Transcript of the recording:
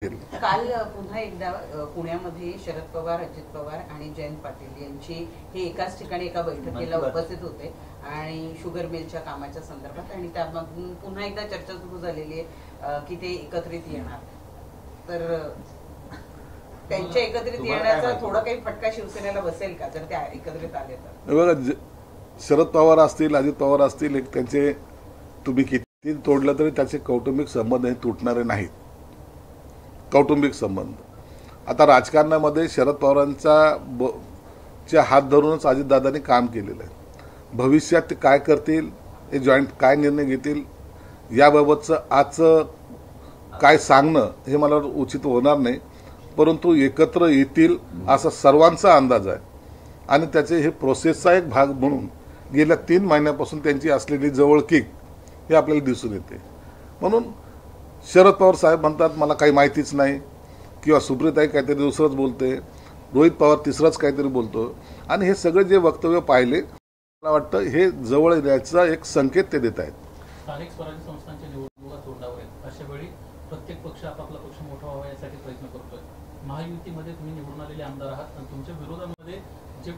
काल पुन्हा एकदा पुण्यामध्ये शरद पवार, अजित पवार आणि जयंत पाटील यांची हे एकाच ठिकाणी एका बैठकीला उपस्थित होते आणि शुगर मिलच्या कामाच्या संदर्भात, आणि त्यामधून पुन्हा एकदा चर्चा सुरू झालेली आहे की ते एकत्रित येणार. तर त्यांच्या एकत्रित येण्याचा थोडा काही फटका शिवसेनेला बसेल का जर ते एकत्रित आले तर? बघा, शरद पवार असतील, अजित पवार असतील, एक त्यांचे तुम्ही किती तोडलं तरी त्याचे कौटुंबिक संबंध हे तुटणारे नाहीत. कौटुंबिक संबंध आता राजकारणामध्ये शरद पवारांचा हात धरूनच अजितदादांनी काम केलेलं आहे. भविष्यात ते काय करतील, हे जॉईंट काय निर्णय घेतील याबाबतचं आजचं काय सांगणं हे मला उचित होणार नाही, परंतु एकत्र येतील असा सर्वांचा अंदाज आहे. आणि त्याचे हे प्रोसेसचा एक भाग म्हणून गेल्या 3 महिन्यापासून त्यांची असलेली जवळकीक हे आपल्याला दिसून येते. म्हणून शरद पवार साहेब म्हणतात मला काही माहितीच नाही, किंवा सुप्रियाताई काहीतरी दुसरंच बोलते, रोहित पवार तिसरंच काहीतरी बोलतो, आणि हे सगळे जे वक्तव्य पाहिले मला वाटतं हे जवळ येण्याचा एक संकेत ते देत आहेत. स्थानिक स्वराज्य संस्थांच्या निवडणुका तोंडावर आहेत, अशा वेळी प्रत्येक पक्ष आपापला पक्ष मोठा व्हावा यासाठी प्रयत्न करतोय. महायुतीमध्ये तुम्ही निवडून आलेले आमदार आहात आणि तुमच्या विरोधामध्ये जे